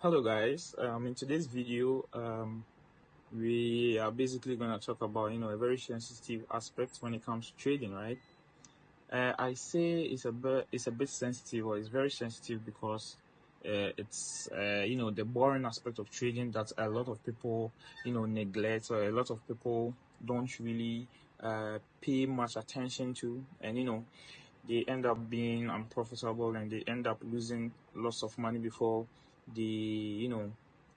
Hello guys, in today's video we are basically going to talk about a very sensitive aspect when it comes to trading, right? I say it's a bit sensitive, or it's very sensitive, because it's the boring aspect of trading that a lot of people neglect, or a lot of people don't really pay much attention to, and they end up being unprofitable, and they end up losing lots of money before they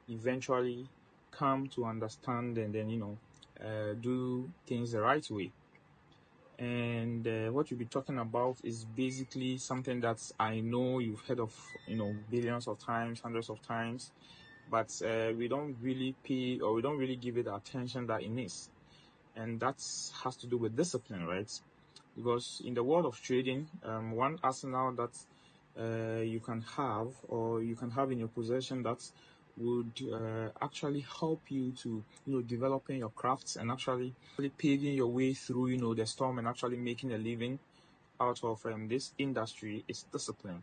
eventually come to understand, and then do things the right way. And what you'll be talking about is basically something that I know you've heard of billions of times, hundreds of times, but we don't really pay, or we don't really give it the attention that it needs. And that has to do with discipline, right? Because in the world of trading, one arsenal that you can have, or you can have in your possession, that would actually help you to developing your crafts, and actually paving your way through the storm, and actually making a living out of this industry, is discipline.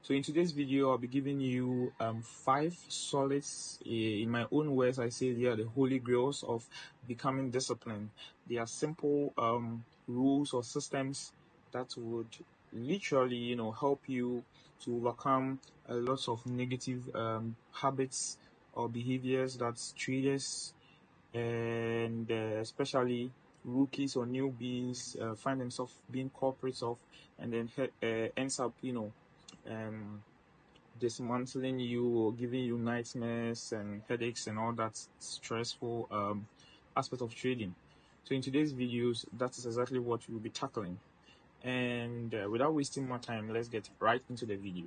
So in today's video, I'll be giving you 5 solids. In my own words, I say they are the holy grails of becoming disciplined. They are simple rules or systems that would literally help you to overcome a lot of negative habits or behaviors that traders, and especially rookies or newbies, find themselves being culprits of, and then ends up um, dismantling you, or giving you nightmares and headaches and all that stressful aspect of trading. So in today's videos, that is exactly what we'll be tackling. And without wasting more time, let's get right into the video.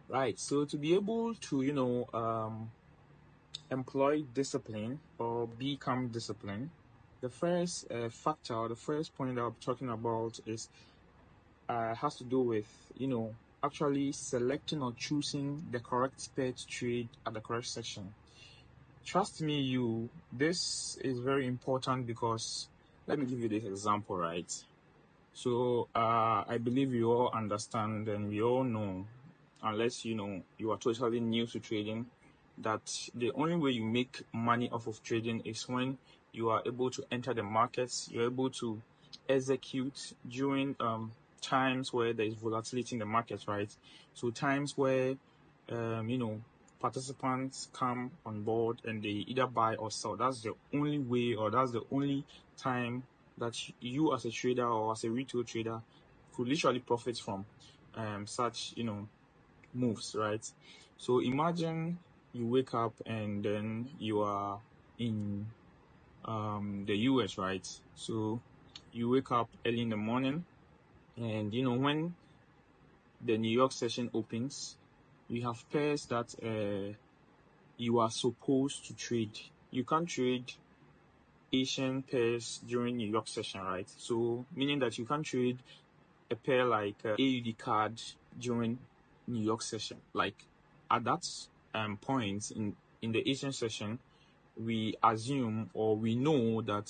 Right, so to be able to employ discipline or become disciplined, the first factor, or the first point that I'm talking about is has to do with actually selecting or choosing the correct pair to trade at the correct section. Trust me, this is very important, because let me give you this example, right? So I believe you all understand, and we all know, unless you are totally new to trading, that the only way you make money off of trading is when you are able to enter the markets, you're able to execute during times where there is volatility in the market, right? So times where participants come on board and they either buy or sell. That's the only way, or that's the only time that you as a trader, or as a retail trader, could literally profit from such moves, right? So imagine you wake up and then you are in the US, right? So you wake up early in the morning, and when the New York session opens, we have pairs that you are supposed to trade. You can't trade Asian pairs during New York session, right? So meaning that you can't trade a pair like AUD card during New York session. Like at that point in the Asian session, we assume, or we know that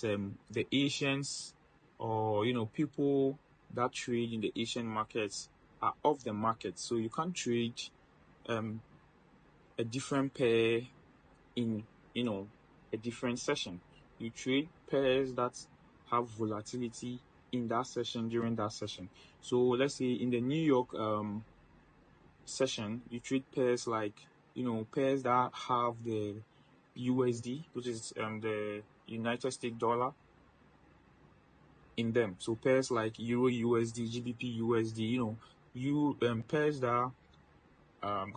the Asians, or people that trade in the Asian markets, are off the market. So you can't trade a different pair in a different session. You trade pairs that have volatility in that session, during that session. So let's say in the New York session, you trade pairs like pairs that have the USD, which is the United States dollar, in them. So pairs like Euro USD, GBP USD, pairs that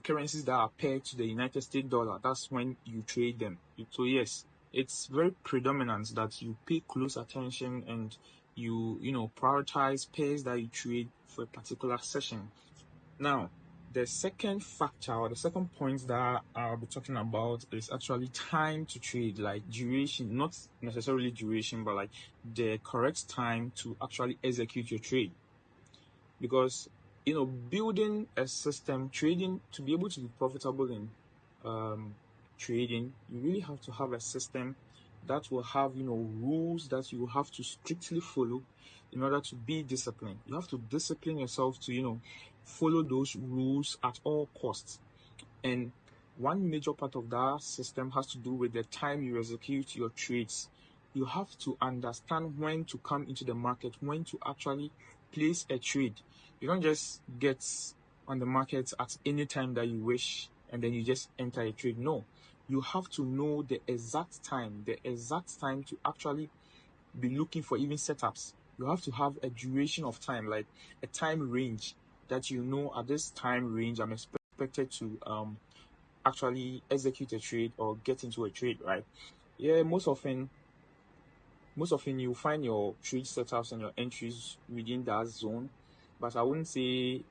currencies that are paired to the United States dollar. That's when you trade them. So yes, it's very predominant that you pay close attention, and you prioritize pairs that you trade for a particular session. Now, the second factor, or the second point that I'll be talking about, is actually time to trade, like duration, not necessarily duration, but like the correct time to actually execute your trade. Because building a system, trading, to be able to be profitable in trading, you really have to have a system that will have, rules that you have to strictly follow in order to be disciplined. You have to discipline yourself to, follow those rules at all costs. And one major part of that system has to do with the time you execute your trades. You have to understand when to come into the market, when to actually place a trade. You don't just get on the market at any time that you wish and then you just enter a trade. No, you have to know the exact time to actually be looking for even setups. You have to have a duration of time, like a time range that at this time range I'm expected to actually execute a trade or get into a trade, right? Yeah, most often you'll find your trade setups and your entries within that zone, but I wouldn't say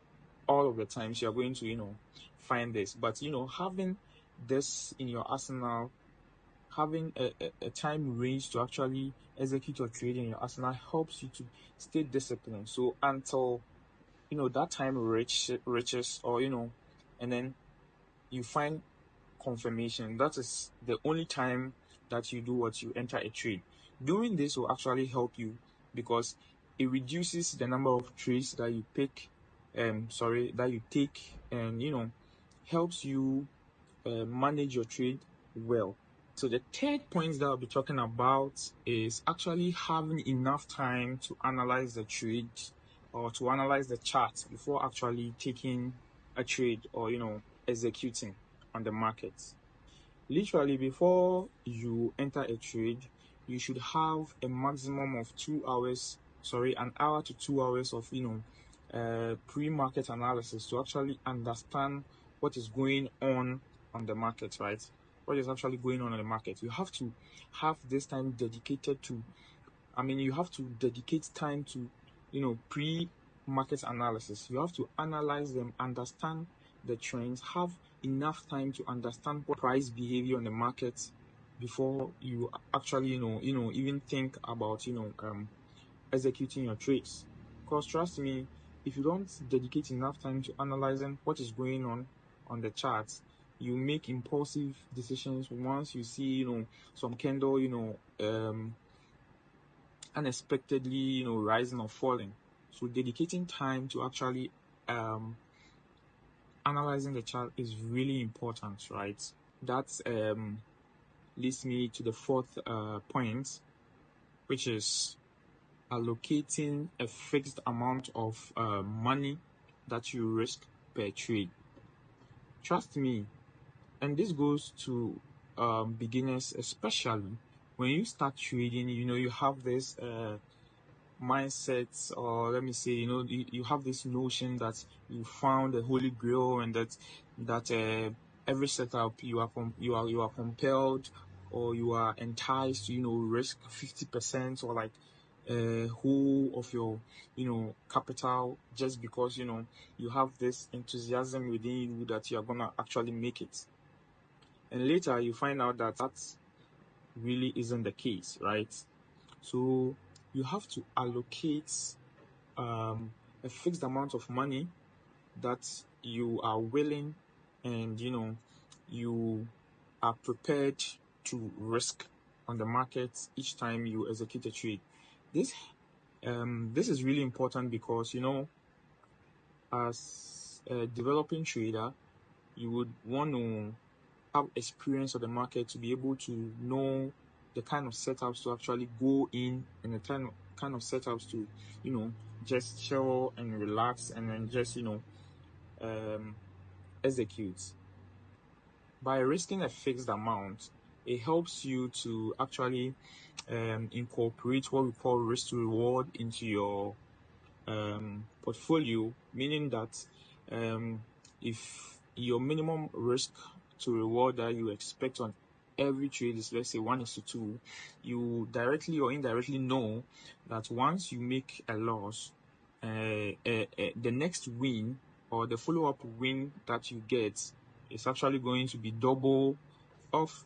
all of the times you're going to find this. But having this in your arsenal, having a time range to actually execute your trade in your arsenal helps you to stay disciplined. So until that time reaches, or and then you find confirmation, that is the only time that you enter a trade. Doing this will actually help you because it reduces the number of trades that you take, and helps you manage your trade well. So the third point that I'll be talking about is actually having enough time to analyze the trade or to analyze the chart before actually taking a trade or executing on the market. Literally, before you enter a trade, you should have a maximum of an hour to 2 hours of pre-market analysis to actually understand what is going on the market, right? What is actually going on in the market. You have to have this time dedicated to, you have to dedicate time to, pre-market analysis. You have to analyze them, understand the trends, have enough time to understand what price behavior on the market before you actually, even think about, executing your trades. Because trust me, if you don't dedicate enough time to analyzing what is going on the charts, you make impulsive decisions once you see, some candle, unexpectedly, rising or falling. So dedicating time to actually analyzing the chart is really important, right? That leads me to the fourth point, which is allocating a fixed amount of money that you risk per trade. Trust me, and this goes to beginners, especially when you start trading. You have this mindset, or let me say, you have this notion that you found the holy grail, and that every setup you are compelled, or you are enticed to risk 50% or like whole of your capital, just because you have this enthusiasm within you that you are gonna actually make it. And later you find out that really isn't the case, right? So you have to allocate a fixed amount of money that you are willing and you are prepared to risk on the market each time you execute a trade. This is really important because as a developing trader, you would want to have experience of the market to be able to know the kind of setups to actually go in, and the kind of setups to just chill and relax and then just execute. By risking a fixed amount, it helps you to actually incorporate what we call risk to reward into your portfolio, meaning that if your minimum risk to reward that you expect on every trade is, let's say, 1:2, you directly or indirectly know that once you make a loss, the next win or the follow-up win that you get is actually going to be double of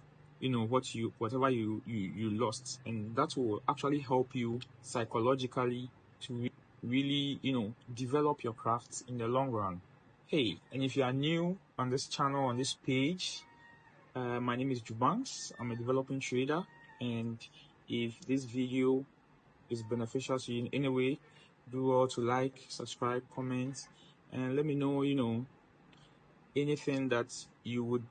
whatever you lost, and that will actually help you psychologically to really develop your craft in the long run. Hey, and if you are new on this channel, on this page, my name is Jubanks. I'm a developing trader, And if this video is beneficial to you in any way, do all to like, subscribe, comment, and let me know, anything that you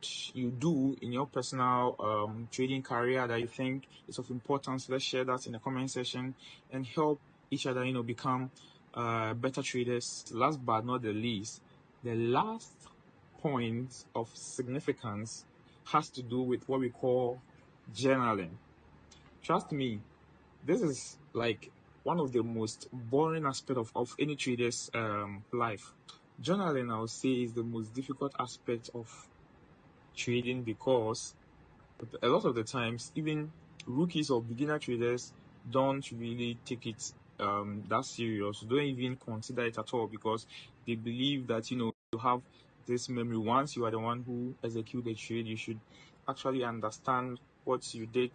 do in your personal trading career that you think is of importance. Let's share that in the comment section and help each other, become better traders. Last but not the least, the last point of significance has to do with what we call journaling. Trust me, this is like one of the most boring aspect of any trader's life. Journaling, I would say, is the most difficult aspect of trading because a lot of the times, even rookies or beginner traders don't really take it that serious, don't even consider it at all, because they believe that you have this memory. Once you are the one who execute the trade, you should actually understand what you did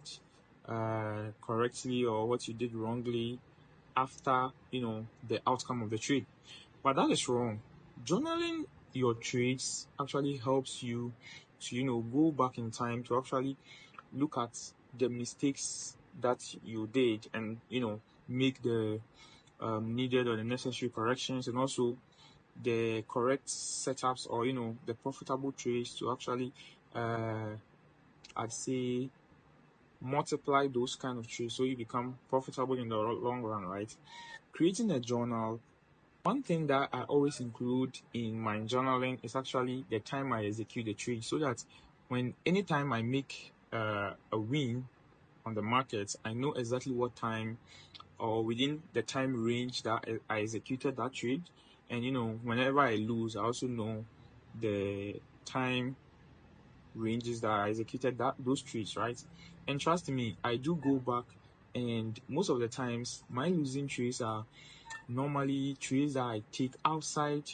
correctly or what you did wrongly after the outcome of the trade. But that is wrong. Journaling your trades actually helps you to go back in time to actually look at the mistakes that you did and make the needed or the necessary corrections, and also the correct setups, or the profitable trades to actually I'd say multiply those kind of trades so you become profitable in the long run, right? Creating a journal, one thing that I always include in my journaling is actually the time I execute the trade, so that when anytime I make a win on the market, I know exactly what time or within the time range that I executed that trade. And whenever I lose, I also know the time ranges that I executed those trades, right? And trust me, I do go back, and most of the times my losing trades are normally trades that I take outside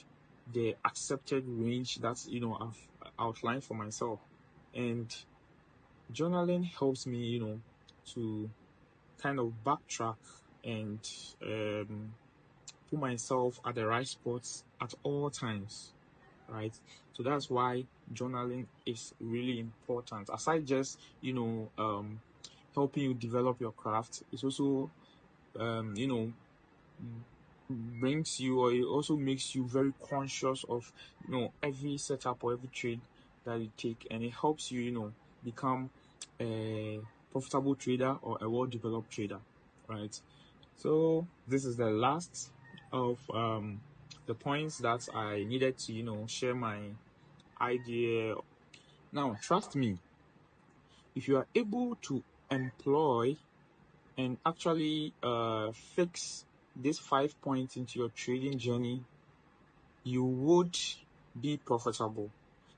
the accepted range that I've outlined for myself. And journaling helps me to kind of backtrack and put myself at the right spots at all times, right? So that's why journaling is really important. Aside just helping you develop your craft, it's also brings you, or it also makes you very conscious of every setup or every trade that you take, and it helps you become a profitable trader or a well-developed trader, right? So this is the last of the points that I needed to share my idea. Now trust me, if you are able to employ and actually fix these 5 points into your trading journey, you would be profitable.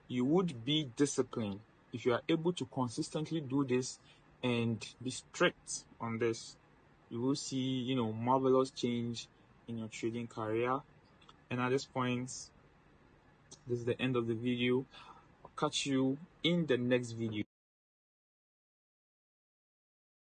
You would be disciplined. If you are able to consistently do this and be strict on this, you will see, marvelous change in your trading career. And at this point, this is the end of the video. I'll catch you in the next video.